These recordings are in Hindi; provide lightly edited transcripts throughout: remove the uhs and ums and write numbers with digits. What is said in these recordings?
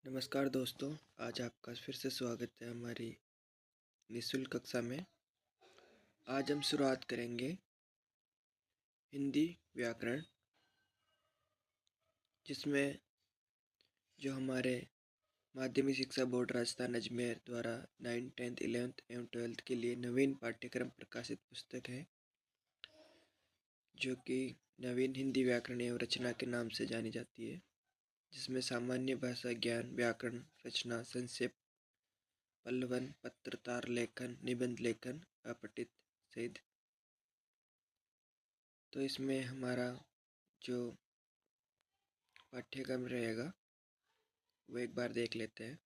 नमस्कार दोस्तों, आज आपका फिर से स्वागत है हमारी निःशुल्क कक्षा में। आज हम शुरुआत करेंगे हिंदी व्याकरण, जिसमें जो हमारे माध्यमिक शिक्षा बोर्ड राजस्थान अजमेर द्वारा 9, 10, 11 एवं 12 के लिए नवीन पाठ्यक्रम प्रकाशित पुस्तक है, जो कि नवीन हिंदी व्याकरण एवं रचना के नाम से जानी जाती है, जिसमें सामान्य भाषा ज्ञान, व्याकरण, रचना, संक्षेप, पल्लवन, पत्र, तार लेखन, निबंध लेखन, अपठित सहित। तो इसमें हमारा जो पाठ्यक्रम रहेगा वो एक बार देख लेते हैं।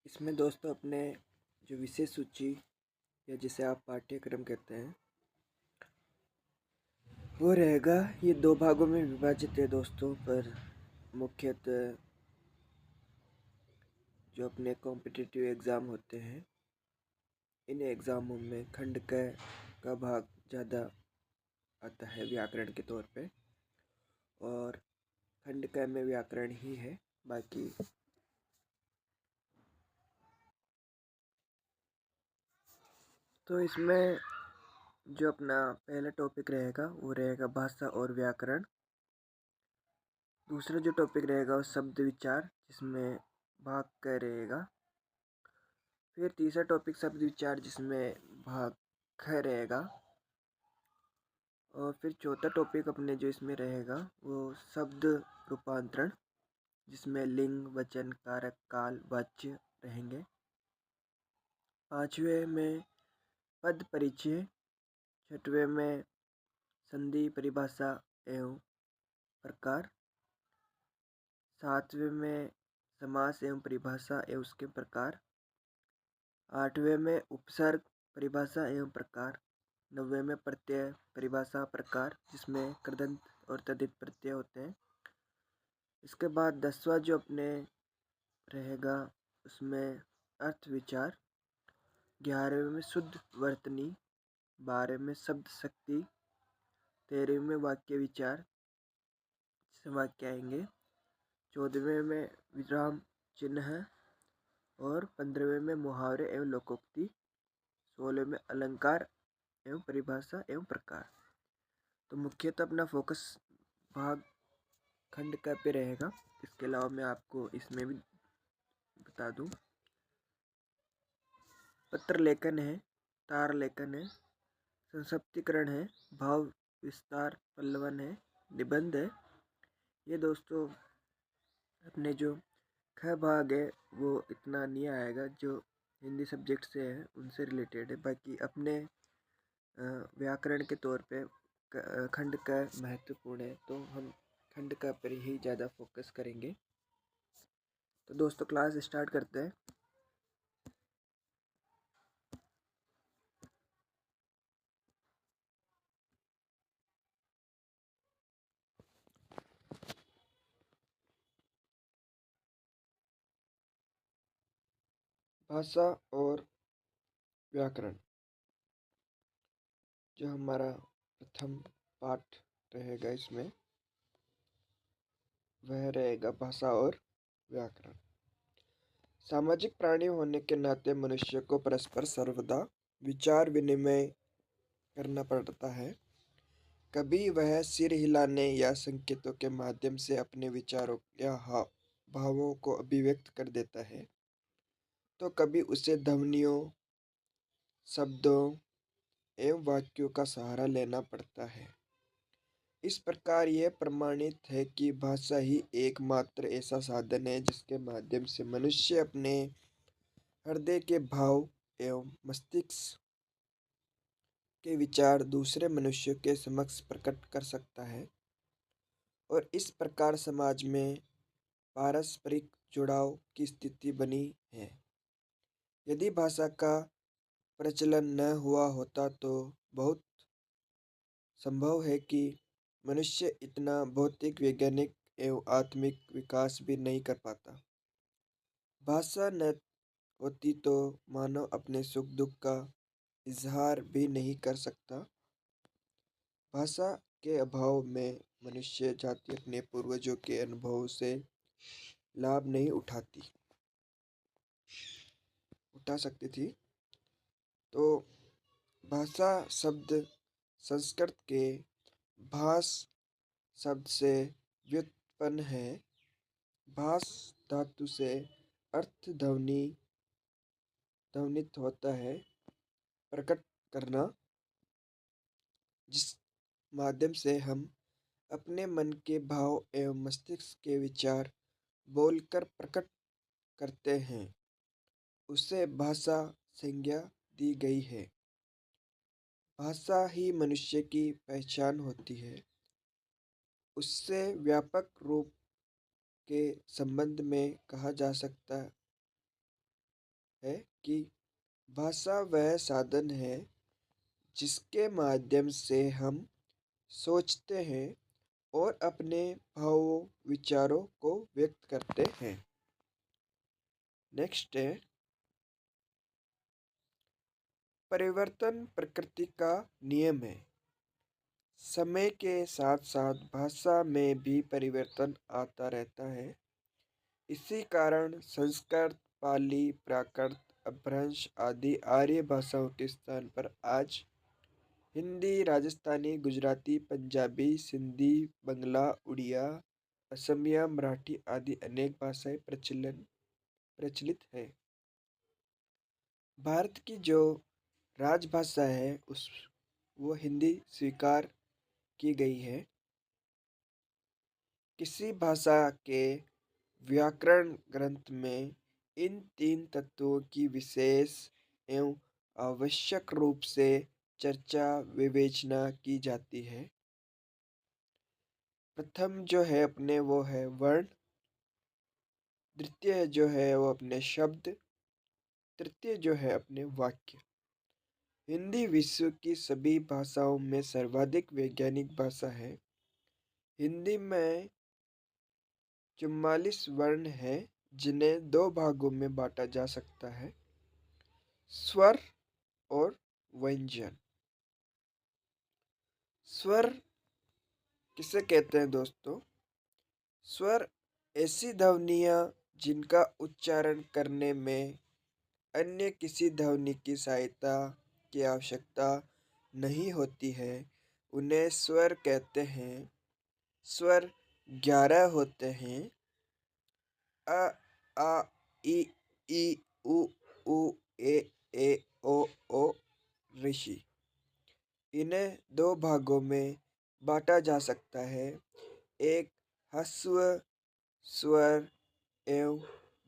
इसमें दोस्तों अपने जो विषय सूची या जिसे आप पाठ्यक्रम कहते हैं वो रहेगा। ये 2 भागों में विभाजित है दोस्तों, पर मुख्यतः जो अपने कॉम्पिटिटिव एग्ज़ाम होते हैं, इन एग्ज़ामों में खंड का भाग ज़्यादा आता है व्याकरण के तौर पे, और खंड क में व्याकरण ही है। बाकी तो इसमें जो अपना पहला टॉपिक रहेगा वो रहेगा भाषा और व्याकरण। दूसरा जो टॉपिक रहेगा वो शब्द विचार, जिसमें भाग क रहेगा। फिर तीसरा टॉपिक शब्द विचार, जिसमें भाग ख रहेगा। और फिर चौथा टॉपिक अपने जो इसमें रहेगा वो शब्द रूपांतरण, जिसमें लिंग, वचन, कारक, काल, वाच्य रहेंगे। पांचवें में पद परिचय, छठवें में संधि, परिभाषा एवं प्रकार, सातवें में समास एवं परिभाषा एवं उसके प्रकार, आठवें में उपसर्ग, परिभाषा एवं प्रकार, नौवें में प्रत्यय, परिभाषा, प्रकार, जिसमें कृदंत और तद्धित प्रत्यय होते हैं। इसके बाद 10वां जो अपने रहेगा उसमें अर्थ विचार, 11वें में शुद्ध वर्तनी, 12वें में शब्द शक्ति, 13वें में वाक्य विचार, जिससे वाक्य आएंगे, 14वें में विराम चिन्ह, और 15वें में मुहावरे एवं लोकोक्ति, 16वें में अलंकार एवं परिभाषा एवं प्रकार। तो मुख्यतः अपना फोकस भाग खंड का पे रहेगा। इसके अलावा मैं आपको इसमें भी बता दूं, पत्र लेखन है, तार लेखन है, संक्षिप्तीकरण है, भाव विस्तार, पल्लवन है, निबंध है। ये दोस्तों अपने जो ख भाग है वो इतना नहीं आएगा, जो हिंदी सब्जेक्ट से है उनसे रिलेटेड है। बाकी अपने व्याकरण के तौर पे खंड का महत्वपूर्ण है, तो हम खंड का पर ही ज़्यादा फोकस करेंगे। तो दोस्तों क्लास स्टार्ट करते हैं। भाषा और व्याकरण, जो हमारा प्रथम पाठ रहेगा इसमें वह रहेगा भाषा और व्याकरण। सामाजिक प्राणी होने के नाते मनुष्य को परस्पर सर्वदा विचार विनिमय करना पड़ता है। कभी वह सिर हिलाने या संकेतों के माध्यम से अपने विचारों या भावों को अभिव्यक्त कर देता है, तो कभी उसे ध्वनियों, शब्दों एवं वाक्यों का सहारा लेना पड़ता है। इस प्रकार यह प्रमाणित है कि भाषा ही एकमात्र ऐसा साधन है जिसके माध्यम से मनुष्य अपने हृदय के भाव एवं मस्तिष्क के विचार दूसरे मनुष्यों के समक्ष प्रकट कर सकता है और इस प्रकार समाज में पारस्परिक जुड़ाव की स्थिति बनी है। यदि भाषा का प्रचलन न हुआ होता तो बहुत संभव है कि मनुष्य इतना भौतिक, वैज्ञानिक एवं आत्मिक विकास भी नहीं कर पाता। भाषा न होती तो मानव अपने सुख दुख का इजहार भी नहीं कर सकता। भाषा के अभाव में मनुष्य जाति अपने पूर्वजों के अनुभव से लाभ नहीं उठा सकती थी। तो भाषा शब्द संस्कृत के भाष शब्द से व्युत्पन्न है। भाष धातु से अर्थ ध्वनित होता है, प्रकट करना, जिस माध्यम से हम अपने मन के भाव एवं मस्तिष्क के विचार बोलकर प्रकट करते हैं, उसे भाषा संज्ञा दी गई है। भाषा ही मनुष्य की पहचान होती है। उससे व्यापक रूप के संबंध में कहा जा सकता है कि भाषा वह साधन है जिसके माध्यम से हम सोचते हैं और अपने भावों विचारों को व्यक्त करते हैं। नेक्स्ट है परिवर्तन प्रकृति का नियम है। समय के साथ साथ भाषा में भी परिवर्तन आता रहता है। इसी कारण संस्कृत, पाली, प्राकृत, अपभ्रंश आदि आर्य भाषाओं के स्थान पर आज हिंदी, राजस्थानी, गुजराती, पंजाबी, सिंधी, बंगला, उड़िया, असमिया, मराठी आदि अनेक भाषाएं प्रचलित है। भारत की जो राजभाषा है वो हिंदी स्वीकार की गई है। किसी भाषा के व्याकरण ग्रंथ में इन 3 तत्वों की विशेष एवं आवश्यक रूप से चर्चा विवेचना की जाती है। प्रथम जो है अपने वो है वर्ण, द्वितीय जो है वो अपने शब्द, तृतीय जो है अपने वाक्य। हिंदी विश्व की सभी भाषाओं में सर्वाधिक वैज्ञानिक भाषा है। हिंदी में 44 वर्ण हैं जिन्हें 2 भागों में बांटा जा सकता है, स्वर और व्यंजन। स्वर किसे कहते हैं दोस्तों? स्वर ऐसी ध्वनियाँ जिनका उच्चारण करने में अन्य किसी ध्वनि की सहायता की आवश्यकता नहीं होती है, उन्हें स्वर कहते हैं। स्वर 11 होते हैं। अ, आ, इ, उ, ऊ, ए, ओ, ऋषि। इन्हें 2 भागों में बांटा जा सकता है, एक ह्रस्व स्वर एवं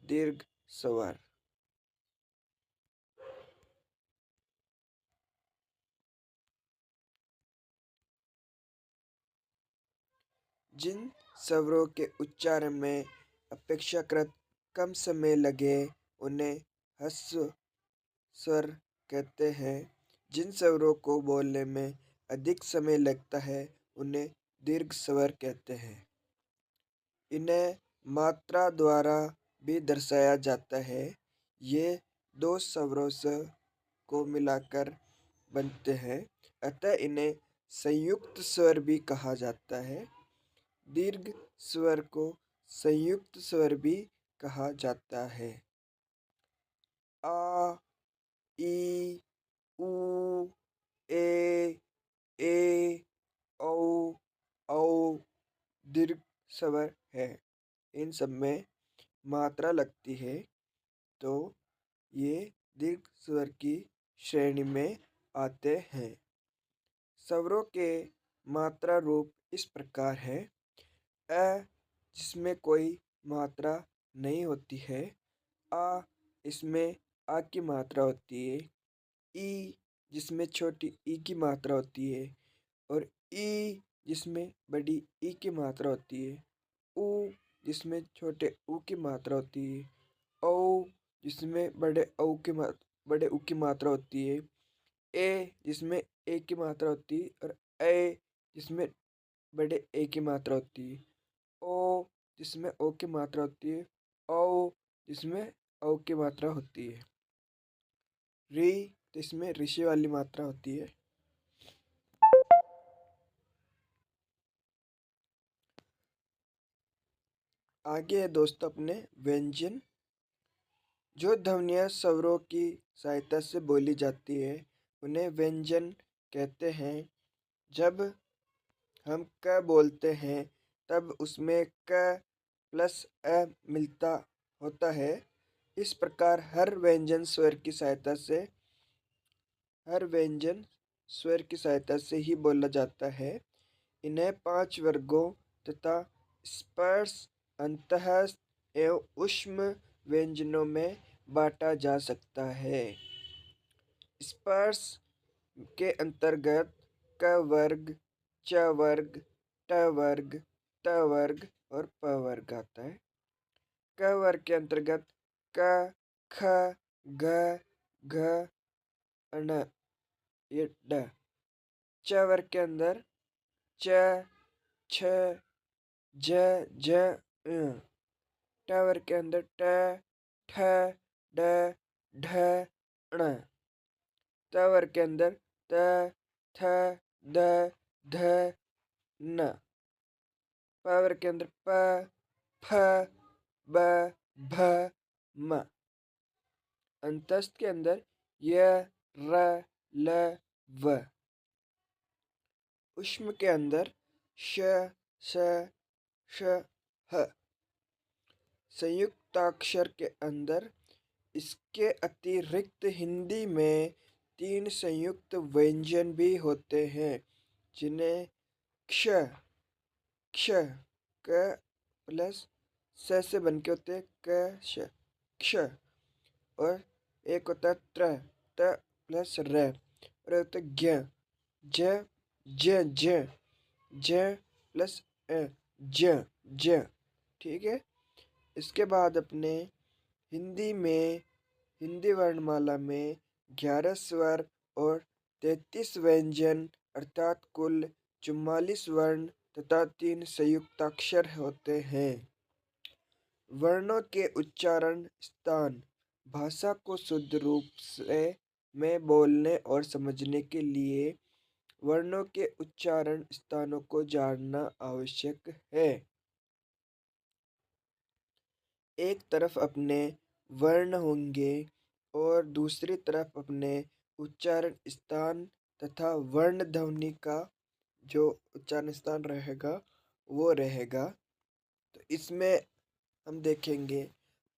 दीर्घ स्वर। जिन स्वरों के उच्चारण में अपेक्षाकृत कम समय लगे उन्हें ह्रस्व स्वर कहते हैं। जिन स्वरों को बोलने में अधिक समय लगता है उन्हें दीर्घ स्वर कहते हैं। इन्हें मात्रा द्वारा भी दर्शाया जाता है। ये 2 स्वरों से को मिलाकर बनते हैं, अतः इन्हें संयुक्त स्वर भी कहा जाता है। दीर्घ स्वर को संयुक्त स्वर भी कहा जाता है। आ, ई, उ, ए, औ, औ दीर्घ स्वर है। इन सब में मात्रा लगती है तो ये दीर्घ स्वर की श्रेणी में आते हैं। स्वरों के मात्रा रूप इस प्रकार है। अ जिसमें कोई मात्रा नहीं होती है। आ इसमें आ की मात्रा होती है। ई जिसमें छोटी ई की मात्रा होती है। और ई जिसमें बड़ी ई की मात्रा होती है। ऊ जिसमें छोटे ऊ की मात्रा होती है। औ जिसमें बड़े ऊ की मात्रा होती है। ए जिसमें ए की मात्रा होती है और ए जिसमें बड़े ए की मात्रा होती है। ओ जिसमें ओ की मात्रा होती है। औ जिसमें औ की मात्रा होती है। री जिसमें ऋषि वाली मात्रा होती है। आगे है दोस्तों अपने व्यंजन। जो ध्वनियाँ स्वरों की सहायता से बोली जाती है उन्हें व्यंजन कहते हैं। जब हम क बोलते हैं तब उसमें क प्लस अ मिलता होता है। इस प्रकार हर व्यंजन स्वर की सहायता से ही बोला जाता है। इन्हें 5 वर्गों तथा स्पर्श, अंतःस्थ एवं ऊष्म व्यंजनों में बांटा जा सकता है। स्पर्श के अंतर्गत क वर्ग, च वर्ग, ट वर्ग, त वर्ग और प वर्ग आता है। क वर्ग के अंतर्गत क, ख, ग, घ, ण, ये ड। च वर्ग के अंदर च, छ, ज, झ, ञ। ट वर्ग के अंदर ट, ठ, ड, ढ, ण। त वर्ग के अंदर त, थ, द, ध, न। प वर्ग के अंदर प, फ, ब, भ, म। अंतस्थ के अंदर य, र, ल, व। ऊष्म के अंदर श, स, श, ह। संयुक्ताक्षर के अंदर इसके अतिरिक्त हिंदी में 3 संयुक्त व्यंजन भी होते हैं जिन्हें क्ष, क्ष, क प्लस स से बनके होते हैं क श, क्ष। और एक होता है त्र, त प्लस र। और एक होता है ज्ञ, ज, ज, ज, ज प्लस अ, ज, ज। ठीक है। इसके बाद अपने हिंदी वर्णमाला में 11 स्वर और 33 व्यंजन अर्थात कुल 44 वर्ण तथा 3 संयुक्ताक्षर होते हैं। वर्णों के उच्चारण स्थान। भाषा को शुद्ध रूप से में बोलने और समझने के लिए वर्णों के उच्चारण स्थानों को जानना आवश्यक है। एक तरफ अपने वर्ण होंगे और दूसरी तरफ अपने उच्चारण स्थान तथा वर्ण ध्वनि का जो उच्चारण स्थान रहेगा वो रहेगा। तो इसमें हम देखेंगे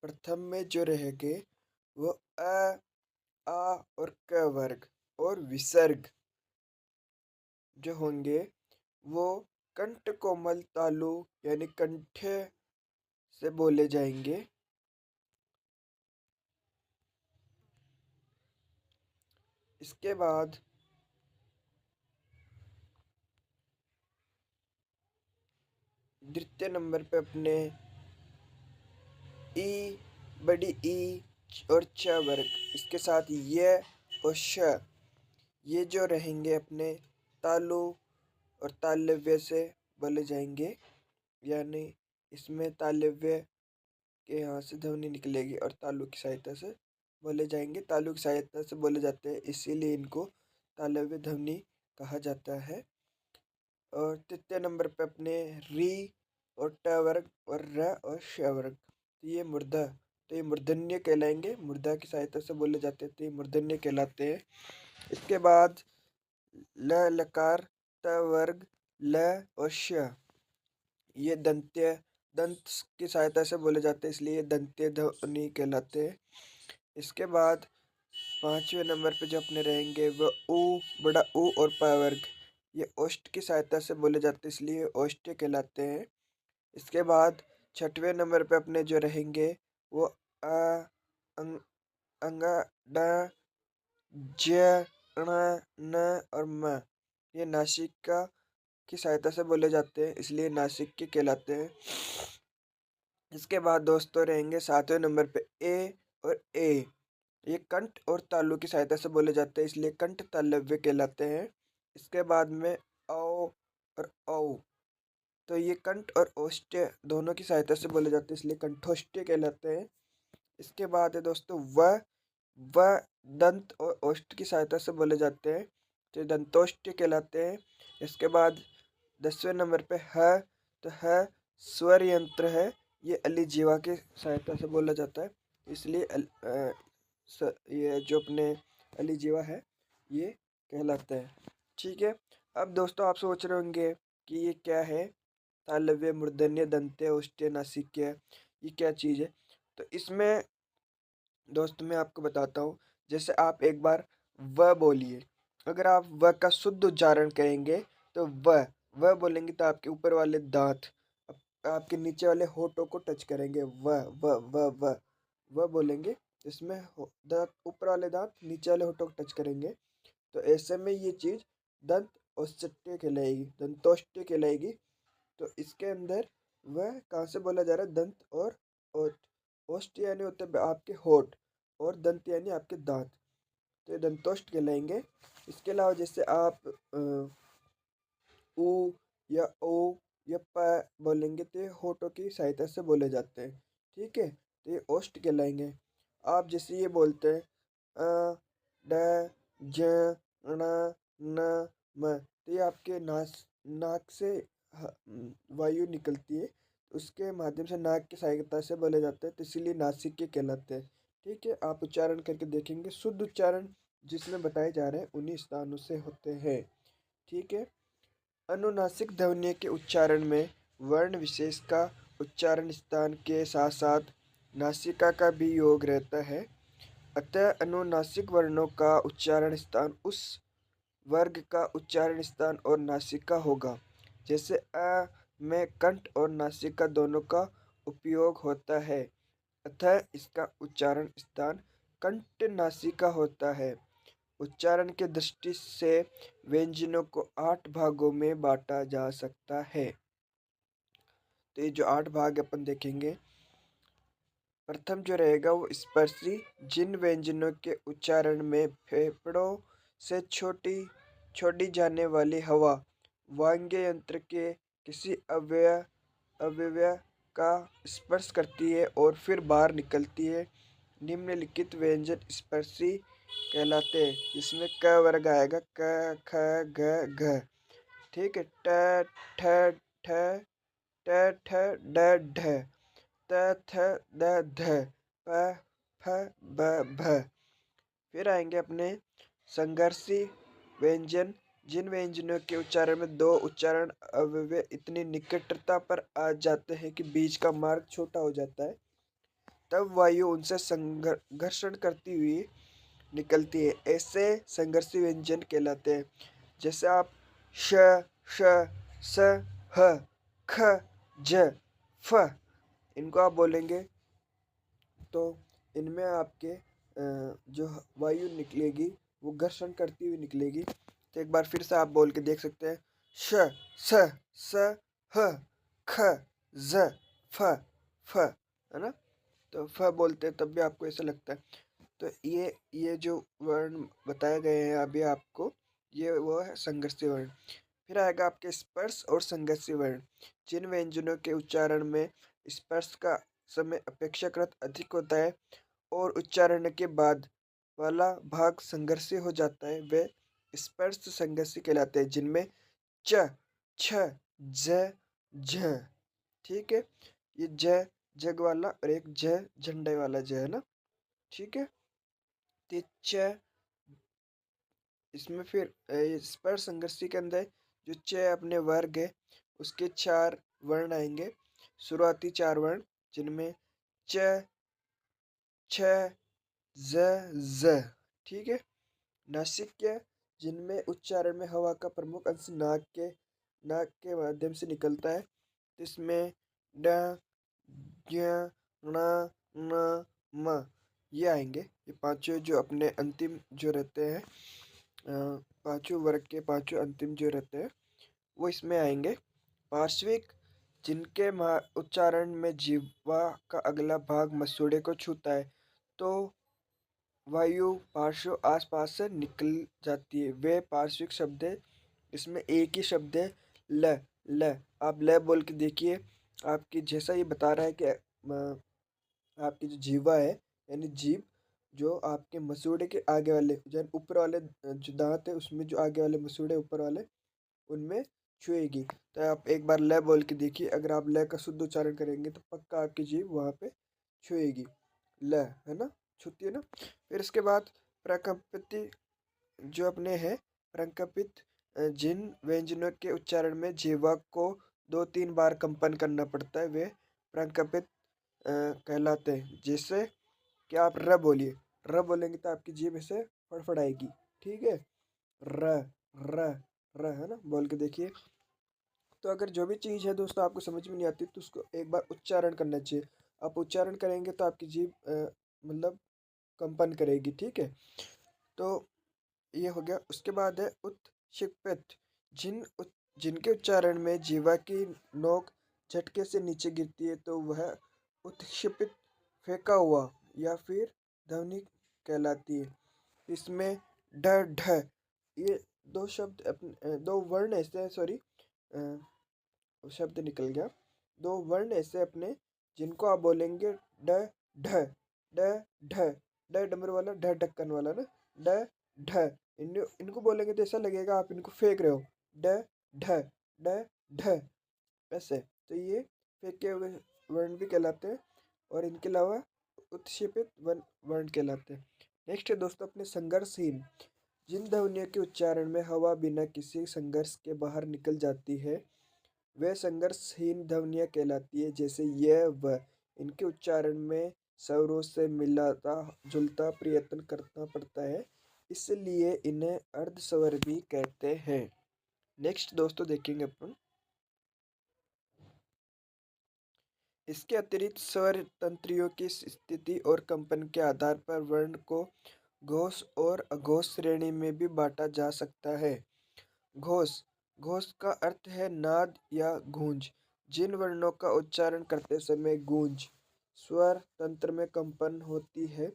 प्रथम में जो रहेंगे वो अ, आ और क वर्ग और विसर्ग जो होंगे वो कंठ कोमल तालु यानी कंठे से बोले जाएंगे। इसके बाद द्वितीय नंबर पे अपने ई, बड़ी ई और च वर्ग, इसके साथ य और श, ये जो रहेंगे अपने तालु और तालव्य से बोले जाएंगे। यानी इसमें तालव्य के यहाँ से ध्वनि निकलेगी और तालु की सहायता से बोले जाएंगे। तालु की सहायता से बोले जाते हैं इसीलिए इनको तालव्य ध्वनि कहा जाता है। और तृतीय नंबर पे अपने री और ट वर्ग और र और श वर्ग, तो ये मूर्धन्य कहलाएंगे। मूर्धा की सहायता से बोले जाते हैं तो ये मूर्धन्य कहलाते हैं। इसके बाद ल लकार, त वर्ग, ल और श, ये दंत की सहायता से बोले जाते हैं इसलिए ये दंत्य ध्वनि कहलाते हैं। इसके बाद 5वें नंबर पे जो अपने रहेंगे वो ऊ, बड़ा ऊ और प वर्ग, ये ओष्ठ की सहायता से बोले जाते हैं, इसलिए ओष्ठ्य कहलाते हैं। इसके बाद छठवें नंबर पे अपने जो रहेंगे वो अ, अंग, अंग, ड, ज, ण, न और म। ये नासिका की सहायता से बोले जाते हैं, इसलिए नासिक के कहलाते हैं। इसके बाद दोस्तों रहेंगे सातवें नंबर पे ए और ए। ये कंठ और तालु की सहायता से बोले जाते हैं, इसलिए कंठ तालव्य कहलाते हैं। इसके बाद में औ और औ, तो ये कंठ और ओष्ठ्य दोनों की सहायता से बोले जाते हैं, इसलिए कंठोष्ठ्य कहलाते हैं। इसके बाद है दोस्तों व दंत और ओष्ठ की सहायता से बोले जाते हैं, तो दंतोष्ठ्य कहलाते हैं। इसके बाद 10वें नंबर पे ह, तो ह स्वर यंत्र है, ये अलिजीवा की सहायता से बोला जाता है, इसलिए ये जो अपने अलिजीवा है ये कहलाता है। ठीक है। अब दोस्तों आप सोच रहे होंगे कि ये क्या है, तालव्य, मूर्धन्य, दंत्य, ओष्ठ्य, नासिक्य, ये क्या चीज़ है। तो इसमें दोस्त मैं आपको बताता हूँ। जैसे आप एक बार व बोलिए, अगर आप व का शुद्ध उच्चारण करेंगे तो व बोलेंगे तो आपके ऊपर वाले दांत आपके नीचे वाले होठों को टच करेंगे। व बोलेंगे, इसमें दांत, ऊपर वाले दांत नीचे वाले होठों को टच करेंगे, तो ऐसे में ये चीज दंत औष्ठ्य कहलाएगी, दंतोष्ठ्य कहलाएगी। तो इसके अंदर वह कहाँ से बोला जा रहा है, दंत और ओठ। ओष्ठ यानी होते हैं आपके होठ, और दंत यानी आपके दांत, तो ये दंतोष्ठ कहलाएंगे। इसके अलावा जैसे आप ऊ या ओ या प बोलेंगे तो ये होठों की सहायता से बोले जाते हैं। ठीक है, तो ये ओष्ठ कहलाएंगे। आप जैसे ये बोलते हैं ड, ज, ण, न, म, तो ये आपके नाक से वायु निकलती है, उसके माध्यम से नाक की सहायता से बोले जाते हैं, तो इसीलिए नासिक के कहलाते हैं। ठीक है, आप उच्चारण करके देखेंगे, शुद्ध उच्चारण जिसमें बताए जा रहे हैं उन्हीं स्थानों से होते हैं। ठीक है। अनुनासिक ध्वनि के उच्चारण में वर्ण विशेष का उच्चारण स्थान के साथ साथ नासिका का भी योग रहता है। अतः अनुनासिक वर्णों का उच्चारण स्थान उस वर्ग का उच्चारण स्थान और नासिका होगा। जैसे अ में कंठ और नासिका दोनों का उपयोग होता है, अतः इसका उच्चारण स्थान कंठ नासिका होता है। उच्चारण की दृष्टि से व्यंजनों को 8 भागों में बांटा जा सकता है। तो ये जो 8 भाग अपन देखेंगे, प्रथम जो रहेगा वो स्पर्शी, जिन व्यंजनों के उच्चारण में फेफड़ों से छोड़ी जाने वाली हवा वाग्य यंत्र के किसी अवयव का स्पर्श करती है और फिर बाहर निकलती है, निम्नलिखित व्यंजन स्पर्शी कहलाते हैं। इसमें क वर्ग आएगा, क, ख, ग, घ। ठीक है। ट, ठ, ठ, ट, ठ, ड, ढ, त, थ, द, ध, प, फ, ब, भ। फिर आएंगे अपने संघर्षी व्यंजन, जिन व्यंजनों के उच्चारण में दो उच्चारण अवयव इतनी निकटता पर आ जाते हैं कि बीच का मार्ग छोटा हो जाता है, तब वायु उनसे संघर्षण करती हुई निकलती है, ऐसे संघर्षी व्यंजन कहलाते हैं। जैसे आप श, श, स, ह, ख, ज, फ, इनको आप बोलेंगे तो इनमें आपके जो वायु निकलेगी वो घर्षण करती हुई निकलेगी। तो एक बार फिर से आप बोल के देख सकते हैं, श, स, ह, ख, ज, फ, है ना। तो फ बोलते हैं तब भी आपको ऐसा लगता है। तो ये जो वर्ण बताए गए हैं अभी आपको, ये वो है संघर्षी वर्ण। फिर आएगा आपके स्पर्श और संघर्षी वर्ण, जिन व्यंजनों के उच्चारण में स्पर्श का समय अपेक्षाकृत अधिक होता है और उच्चारण के बाद वाला भाग संघर्षी हो जाता है, वे स्पर्श संघर्षी कहलाते हैं, जिनमें च, छ, ज, झ। ठीक है, ये ज जग वाला और एक झ झंडे वाला ज है ना। ठीक है, तो च इसमें फिर स्पर्श संघर्षी के अंदर जो च अपने वर्ग है उसके 4 वर्ण आएंगे, शुरुआती 4 वर्ण, जिनमें च, छ, ज, ज। ठीक है। नासिक्य जिनमें उच्चारण में हवा का प्रमुख अंश नाक के माध्यम से निकलता है। तो इसमें ड, ज्ञ, ण, न, म ये आएंगे। ये पांचों जो अपने अंतिम जो रहते हैं, पांचों वर्ग के पांचों अंतिम जो रहते हैं वो इसमें आएंगे। पार्श्विक, जिनके उच्चारण में जीवा का अगला भाग मसूड़े को छूता है तो वायु पार्श्व आसपास से निकल जाती है, वे पार्श्विक शब्द है। इसमें एक ही शब्द है ल। ल आप ल बोल के देखिए, आपकी जैसा ये बता रहा है कि आपकी जो जीवा है यानी जीभ जो आपके मसूड़े के आगे वाले जो ऊपर वाले जो दांत है उसमें जो आगे वाले मसूड़े ऊपर वाले उनमें छुएगी। तो आप एक बार ल बोल के देखिए, अगर आप ल का शुद्ध उच्चारण करेंगे तो पक्का आपकी जीभ वहाँ पे छुएगी। ल है ना, छूती है ना। फिर इसके बाद प्रकंपित जो अपने हैं प्रकंपित, जिन व्यंजनों के उच्चारण में जीवा को 2-3 बार कंपन करना पड़ता है वे प्रकंपित कहलाते हैं। जैसे कि आप र बोलिए, र बोलेंगे तो आपकी जीभ ऐसे फड़फड़ाएगी, ठीक है। र र र है ना, बोल के देखिए। तो अगर जो भी चीज़ है दोस्तों आपको समझ में नहीं आती तो उसको एक बार उच्चारण करना चाहिए। आप उच्चारण करेंगे तो आपकी जीभ मतलब कंपन करेगी, ठीक है। तो ये हो गया। उसके बाद है उत्क्षिप्त, जिनके उच्चारण में जीवा की नोक झटके से नीचे गिरती है तो वह उत्क्षिपित, फेंका हुआ या फिर ध्वनि कहलाती है। इसमें ढ ढ ये दो शब्द दो वर्ण ऐसे, सॉरी शब्द निकल गया। दो वर्ण ऐसे अपने जिनको आप बोलेंगे ड ढ ड ढ, ड डमरू वाला, ढ ढक्कन वाला ना, ड ढ। इनको बोलेंगे तो ऐसा लगेगा आप इनको फेंक रहे हो, ड ढ ड ढ ऐसे। तो ये फेंके हुए वर्ण भी कहलाते हैं और इनके अलावा उत्क्षेपित वर्ण कहलाते हैं। नेक्स्ट है दोस्तों अपने संघर्षहीन, जिन ध्वनियों के उच्चारण में हवा बिना किसी संघर्ष के बाहर निकल जाती है वे संघर्षहीन ध्वनियाँ कहलाती है। जैसे यह व, इनके उच्चारण में स्वरों से मिलाता जुलता प्रयत्न करना पड़ता है, इसलिए इन्हें अर्धस्वर भी कहते हैं। नेक्स्ट दोस्तों देखेंगे अपन, इसके अतिरिक्त स्वर तंत्रियों की स्थिति और कंपन के आधार पर वर्ण को घोष और अघोष श्रेणी में भी बांटा जा सकता है। घोष, घोष का अर्थ है नाद या गूंज। जिन वर्णों का उच्चारण करते समय गूंज स्वर तंत्र में कंपन होती है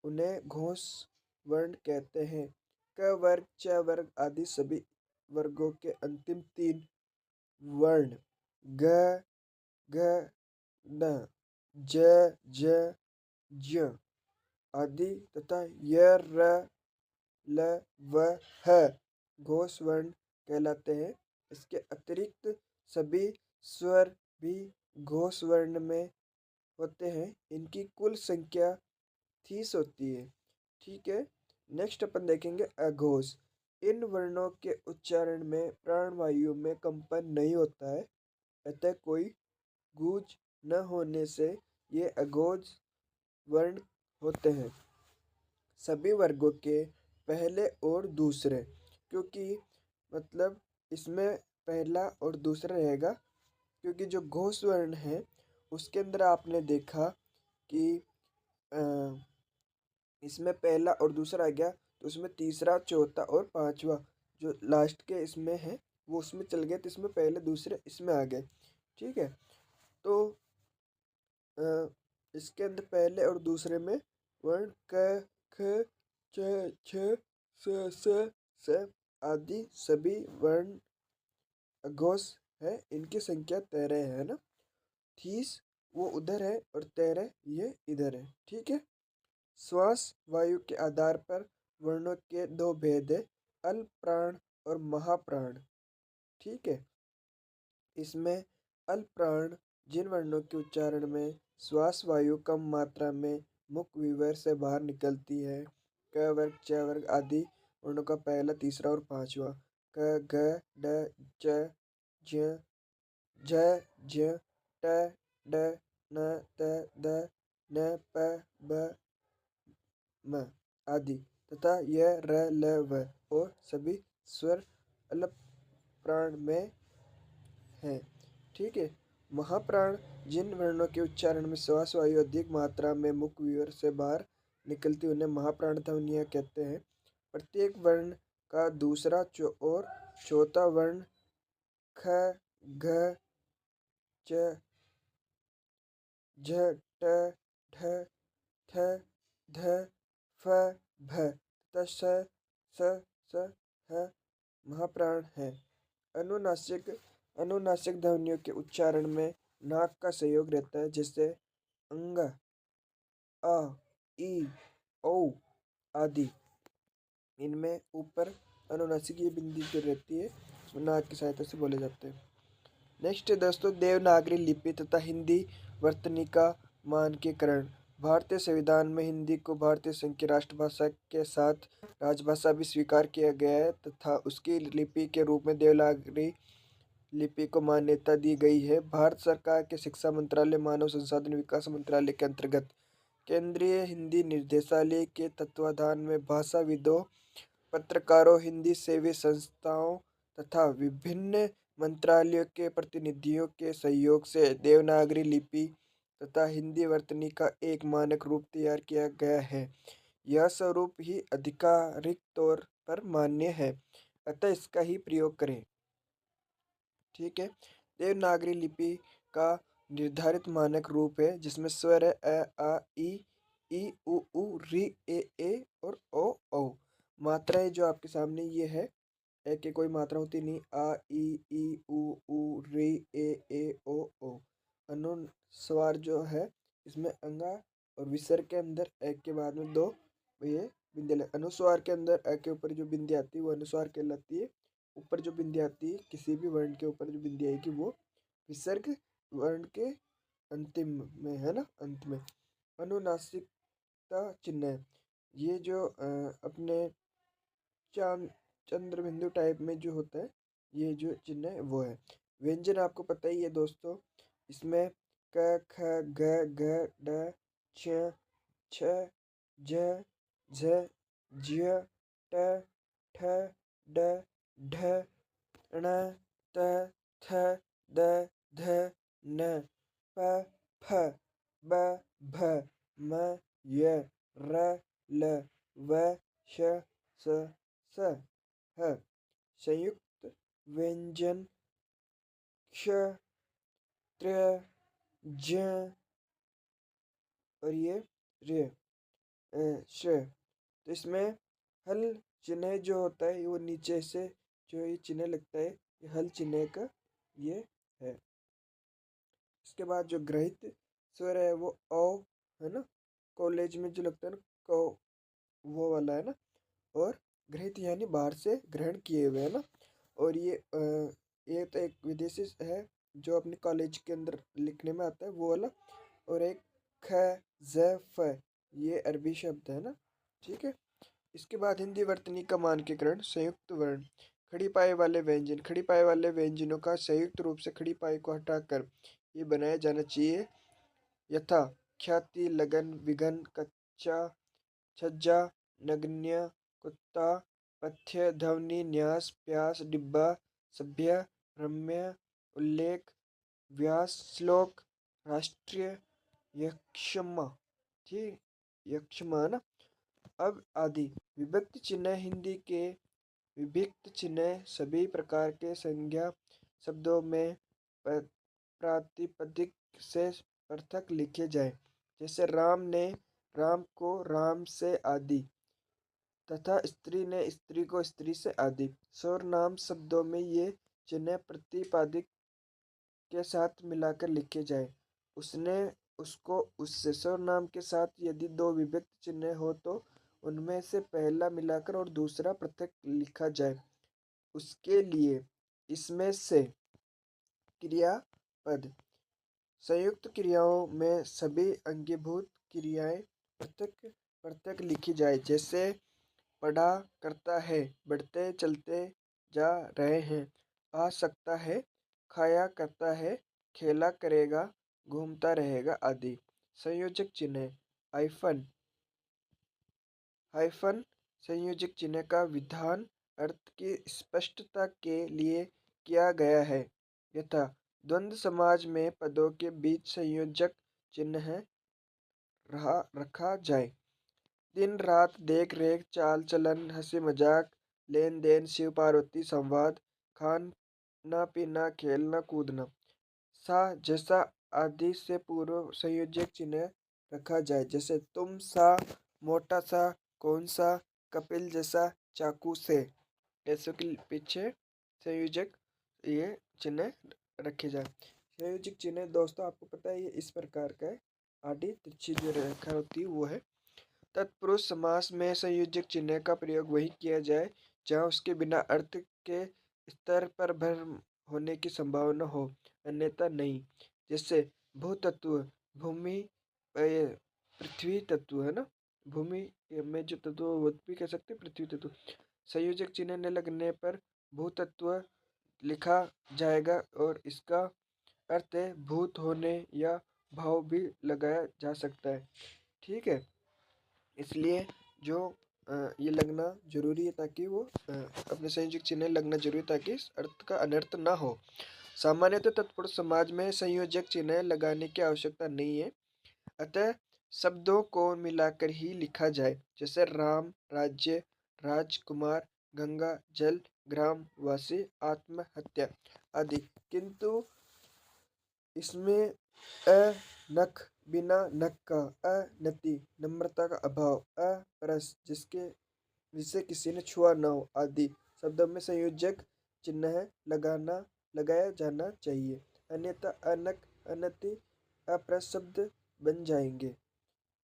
उन्हें घोष वर्ण कहते हैं। क वर्ग, च वर्ग आदि सभी वर्गों के अंतिम 3 वर्ण ग, घ, न, ज, ज, ज्ञ आदि तथा य, र, ल, व, ह घोष वर्ण कहलाते हैं। इसके अतिरिक्त सभी स्वर भी घोष वर्ण में होते हैं। इनकी कुल संख्या 30 होती है, ठीक है। नेक्स्ट अपन देखेंगे अघोष। इन वर्णों के उच्चारण में प्राणवायु में कंपन नहीं होता है, अतः कोई गूंज न होने से ये अघोष वर्ण होते हैं। सभी वर्गों के पहले और दूसरे, क्योंकि मतलब इसमें पहला और दूसरा रहेगा, क्योंकि जो घोष वर्ण है उसके अंदर आपने देखा कि इसमें पहला और दूसरा आ गया तो उसमें तीसरा, चौथा और पांचवा जो लास्ट के इसमें है वो उसमें चल गए, तो इसमें पहले दूसरे इसमें आ गए, ठीक है। तो इसके अंदर पहले और दूसरे में वर्ण क, ख, छ, छ, स आदि सभी वर्ण अघोष है। इनकी संख्या 13 है ना, 30 वो उधर है और 13 ये इधर है, ठीक है। श्वास वायु के आधार पर वर्णों के 2 भेद है, अल्प प्राण और महाप्राण, ठीक है। इसमें अल्प प्राण जिन वर्णों के उच्चारण में श्वास वायु कम मात्रा में मुख विवर से बाहर निकलती है, क वर्ग, च वर्ग आदि वर्णों का पहला, तीसरा और पांचवा, क, घ, ड, च, ज्ञ, झ, झ, ट, ड, न, त, द, न, प, ब, म आदि तथा य, र, ल, व और सभी स्वर अल्प प्राण में है। ठीक है। महाप्राण जिन वर्णों के उच्चारण में श्वास वायु अधिक मात्रा में मुख विवर से बाहर निकलती उन्हें महाप्राण ध्वनियाँ कहते हैं। प्रत्येक वर्ण का दूसरा और चौथा वर्ण ख, घ, च, झ, ट, ढ, थ, ध, फ, भ तथा स, ह महाप्राण है। अनुनासिक अनुनासिक ध्वनियों के उच्चारण में नाक का सहयोग रहता है, जैसे अंग, अ, ई, औ आदि। इनमें ऊपर अनुनासिक ये बिंदी जो रहती है उसमें नाक की सहायता से बोले जाते हैं। नेक्स्ट है दोस्तों देवनागरी लिपि तथा हिंदी वर्तनी का मानकीकरण। भारतीय संविधान में हिंदी को भारतीय संघ की राष्ट्रभाषा के साथ राजभाषा भी स्वीकार किया गया है तथा उसकी लिपि के रूप में देवनागरी लिपि को मान्यता दी गई है। भारत सरकार के शिक्षा मंत्रालय, मानव संसाधन विकास मंत्रालय के अंतर्गत केंद्रीय हिंदी निर्देशालय के तत्वाधान में भाषाविदों, पत्रकारों, हिंदी सेवी संस्थाओं तथा विभिन्न मंत्रालयों के प्रतिनिधियों के सहयोग से देवनागरी लिपि तथा हिंदी वर्तनी का एक मानक रूप तैयार किया गया है। यह स्वरूप ही आधिकारिक तौर पर मान्य है, अतः इसका ही प्रयोग करें। ठीक है। देवनागरी लिपि का निर्धारित मानक रूप है जिसमें स्वर है अ, आ, ई, उ, री, ए और ओ, औ। मात्राएं जो आपके सामने ये है, ए की कोई मात्रा होती नहीं, आ, ई, उ, री, ए, ओ। अनुस्वार जो है इसमें अंगा और विसर्ग के अंदर ए के बाद में दो ये बिंदी अनुस्वार के अंदर अ के ऊपर जो बिंदी आती है वो अनुस्वार कहलाती है। ऊपर जो बिंदी आती है किसी भी वर्ण के ऊपर जो बिंदी आएगी वो विसर्ग वर्ण के अंतिम में है ना, अंत में। अनुनासिकता चिन्ह है ये जो अपने चांद चंद्र बिंदु टाइप में जो होता है ये जो चिन्ह है वो है। व्यंजन आपको पता ही है दोस्तों, इसमें क, ख, ग, ड, च, छ, झ, झ, झ, ट, ठ, ड, ढ, ण, त, थ, द, ध, न, प, फ, ब, भ, म, य, र, ल, व, श, स, ह। संयुक्त व्यंजन क्ष, त्र, ज और ये रे, श। तो इसमें हल चिन्ह जो होता है वो नीचे से जो ये चिन्ह लगता है ये हल चिन्ह का ये है। इसके बाद जो ग्रहित स्वर है वो औ है ना, कॉलेज में जो लगता है ना कौ, वो वाला है ना। और ग्रहित यानी बाहर से ग्रहण किए हुए है ना। और ये तो एक विदेशी है जो अपने कॉलेज के अंदर लिखने में आता है वो वाला। और एक ख, ज, फ ये अरबी शब्द है ना। ठीक है। इसके बाद हिंदी वर्तनी का मानकीकरण। संयुक्त वर्ण खड़ी पाए वाले व्यंजन, खड़ी पाए वाले व्यंजनों का संयुक्त रूप से खड़ी पाए को हटाकर ये बनाया जाना चाहिए, यथा ख्याति, लगन, विघन, कच्चा, छज्जा, नगण्य, कुत्ता, पथ्य, ध्वनि, न्यास, प्यास, डिब्बा, सभ्य, रम्य, उल्लेख, व्यास, श्लोक, राष्ट्रीय, यक्षमा। ठीक, यक्षमा ना। अब आदि विभक्ति चिन्ह हिंदी के विभक्त चिन्ह सभी प्रकार के संज्ञा शब्दों में प्रातिपदिक से पृथक लिखे जाए, जैसे राम ने राम को राम से आदि तथा स्त्री ने स्त्री को स्त्री से आदि। सर्वनाम शब्दों में ये चिन्ह प्रतिपादिक के साथ मिलाकर लिखे जाए, उसने उसको उससे। सर्वनाम के साथ यदि दो विभक्त चिन्ह हो तो उनमें से पहला मिलाकर और दूसरा पृथक लिखा जाए, उसके लिए इसमें से क्रियापद। संयुक्त क्रियाओं में सभी अंगीभूत क्रियाएं पृथक पृथक लिखी जाए, जैसे पढ़ा करता है, बढ़ते चलते जा रहे हैं, आ सकता है, खाया करता है, खेला करेगा, घूमता रहेगा आदि। संयोजक चिन्ह हाइफन हाइफन संयोजक चिन्ह का विधान अर्थ की स्पष्टता के लिए किया गया है। यथा द्वंद्व समाज में पदों के बीच संयोजक चिन्ह रखा जाए। दिन रात देख रेख चाल चलन हंसी मजाक लेन देन शिव पार्वती संवाद खाना पीना खेलना कूदना सा जैसा आदि से पूर्व संयोजक चिन्ह रखा जाए। जैसे तुम सा मोटा सा कौन सा कपिल जैसा चाकू से, ऐसे के पीछे संयोजक ये चिन्ह रखे जाए। संयोजक चिन्ह दोस्तों आपको पता है ये इस प्रकार का है। आड़ी तिरछी जो रेखा होती है वो है। तत्पुरुष समास में संयोजक चिन्ह का प्रयोग वही किया जाए जहाँ उसके बिना अर्थ के स्तर पर भ्रम होने की संभावना हो, अन्यथा नहीं। जैसे भूतत्व भूमि, पृथ्वी तत्व है ना, भूमि में जो तत्व वो भी कह सकते हैं पृथ्वी तत्व। संयोजक चिन्ह न लगने पर भूतत्व लिखा जाएगा और इसका अर्थ भूत होने या भाव भी लगाया जा सकता है। ठीक है, इसलिए जो ये लगना जरूरी है ताकि वो अपने संयोजक चिन्ह लगना जरूरी है ताकि इस अर्थ का अनर्थ ना हो। सामान्यतः तत्पुरुष समाज में संयोजक चिन्ह लगाने की आवश्यकता नहीं है, अतः शब्दों को मिलाकर ही लिखा जाए। जैसे राम राज्य राजकुमार गंगा जल ग्राम वासी आत्महत्या आदि। किंतु इसमें अ नख बिना नख का, अनति नम्रता का अभाव, अपरस जिसे किसी ने छुआ न हो आदि शब्दों में संयोजक चिन्ह लगाया जाना चाहिए, अन्यथा अनक अनति अपरस शब्द बन जाएंगे।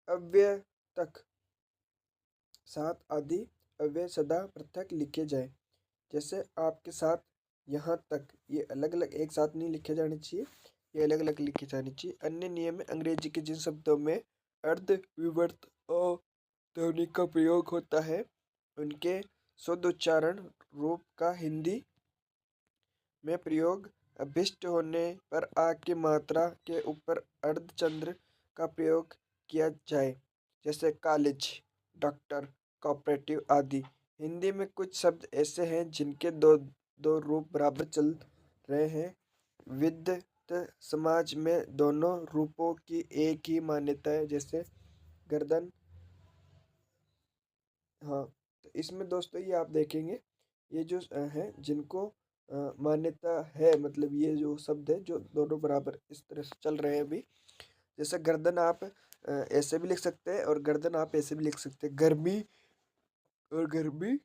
अव्यय तक साथ आदि अव्यय सदा पृथक लिखे जाए। जैसे आपके साथ यहाँ तक, ये अलग अलग एक साथ नहीं लिखे जाने चाहिए, ये अलग अलग लिखे जाने चाहिए। अन्य नियम में अंग्रेजी के जिन शब्दों में अर्ध विवर्त और ध्वनि का प्रयोग होता है उनके शुद्ध उच्चारण रूप का हिंदी में प्रयोग अभिष्ट होने पर आ की मात्रा के ऊपर अर्धचंद्र का प्रयोग किया जाए। जैसे कॉलेज डॉक्टर कोऑपरेटिव आदि। हिंदी में कुछ शब्द ऐसे हैं जिनके दो दो रूप बराबर चल रहे हैं। विद्वत समाज में दोनों रूपों की एक ही मान्यता है। जैसे गर्दन, हाँ, तो इसमें दोस्तों ये आप देखेंगे ये जो है जिनको मान्यता है, मतलब ये जो शब्द है जो दोनों बराबर इस तरह से चल रहे हैं अभी। जैसे गर्दन आप ऐसे भी लिख सकते हैं और गर्दन आप ऐसे भी लिख सकते हैं। गर्मी और गर्मी,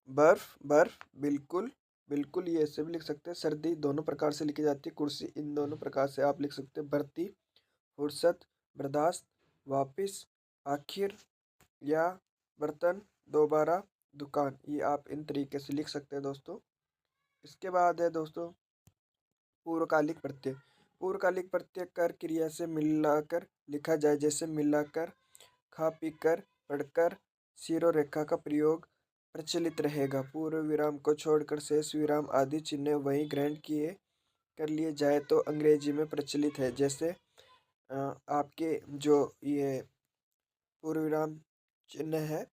बर्फ बर्फ, बिल्कुल बिल्कुल ये ऐसे भी लिख सकते हैं। सर्दी दोनों प्रकार से लिखी जाती है। कुर्सी इन दोनों प्रकार से आप लिख सकते हैं। भर्ती, फुर्सत, बर्दाश्त, वापिस, आखिर या बर्तन, दोबारा, दुकान, ये आप इन तरीके से लिख सकते हैं दोस्तों। इसके बाद है दोस्तों पूर्वकालिक प्रत्यय। पूर्वकालिक प्रत्यय कर क्रिया से मिलाकर लिखा जाए। जैसे मिलाकर, खा पी कर, पढ़कर, सिरो रेखा का प्रयोग प्रचलित रहेगा। पूर्व विराम को छोड़कर शेष विराम आदि चिन्ह वही ग्रहण किए कर लिए जाए तो अंग्रेजी में प्रचलित है। जैसे आपके जो ये पूर्व विराम चिन्ह है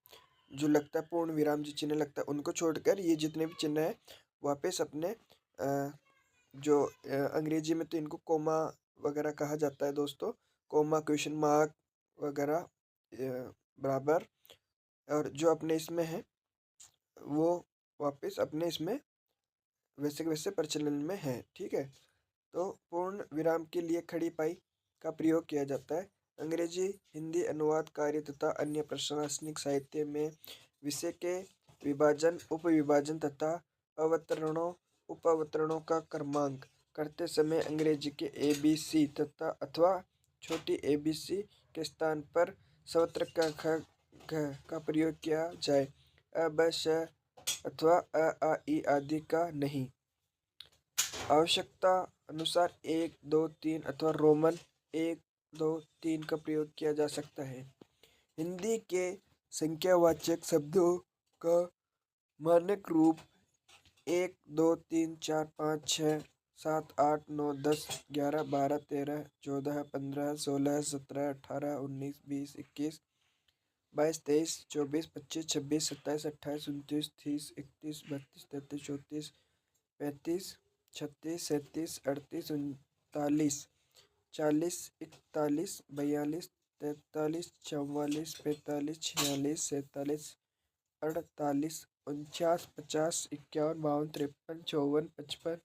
जो लगता है, पूर्ण विराम जो चिन्ह लगता है उनको छोड़कर ये जितने भी चिन्ह है वापस अपने जो अंग्रेजी में तो इनको कोमा वगैरह कहा जाता है दोस्तों, कोमा क्वेश्चन मार्क वगैरह बराबर, और जो अपने इसमें है वो वापस अपने इसमें वैसे के वैसे प्रचलन में है। ठीक है, तो पूर्ण विराम के लिए खड़ी पाई का प्रयोग किया जाता है। अंग्रेजी हिंदी अनुवाद कार्य तथा अन्य प्रशासनिक साहित्य में विषय के विभाजन उपविभाजन तथा अवतरणों उपअवतरणों का क्रमांक करते समय अंग्रेजी के ABC तथा अथवा छोटी ABC के स्थान पर सर्वत्र का ख का प्रयोग किया जाए, अ ब श अथवा अ आ इ आदि का नहीं। आवश्यकता अनुसार 1 2 3 अथवा रोमन 1 2 3 का प्रयोग किया जा सकता है। हिंदी के संख्यावाचक शब्दों का मानक रूप 1 2 3 4 5 6 7, 8, 9, 10, 11, 12, 13, 14, 15, 16, 17, 18, 19, 20, 21, 22, 23, 24, 25, 26, 27, 28, 29, 30, 31, 32, 33, 34, 35, 36, 37, 38, 39, 40, 41, 42, 43, 44, 45, 46, 47, 48, 49, 50, 51, 52, 53, 54, 55,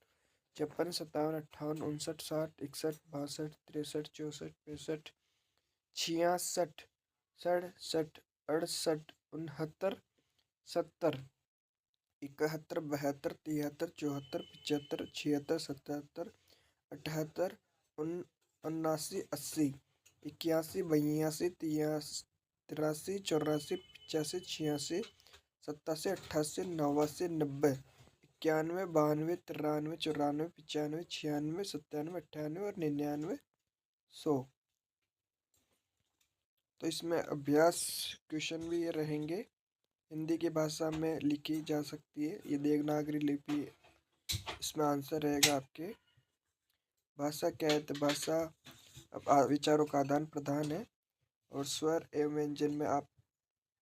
56, 57, 58, 59, 60, 61, 62, 63, 64, 65, 66, 67, 68, 69, 70, 71, 72, 73, 74, 75, 76, 77, 78, 79, 80, 81, 82, 83, 84, 85, 86, 87, 88, 89, 90, 91, 92, 93, 94, 95, 96, 97, 98 और 99, 100। तो इसमें अभ्यास क्वेश्चन भी ये रहेंगे। हिंदी की भाषा में लिखी जा सकती है, ये देवनागरी लिपि, इसमें आंसर रहेगा आपके। भाषा क्या है? तो भाषा विचारों का आदान प्रदान है। और स्वर एवं व्यंजन में आप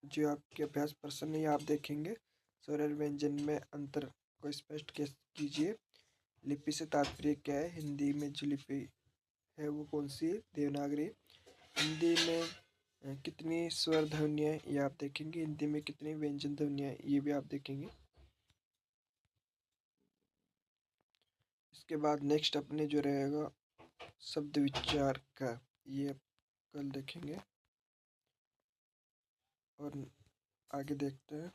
जो आपके अभ्यास प्रश्न है आप देखेंगे। स्वर और व्यंजन में अंतर को स्पष्ट कीजिए। लिपि से तात्पर्य क्या है? हिंदी में जो लिपि है वो कौन सी है? देवनागरी। हिंदी में कितनी स्वर ध्वनियाँ ये आप देखेंगे। हिंदी में कितनी व्यंजन ध्वनियाँ ये भी आप देखेंगे। इसके बाद नेक्स्ट अपने जो रहेगा शब्द विचार का, ये कल देखेंगे। और आगे देखते हैं।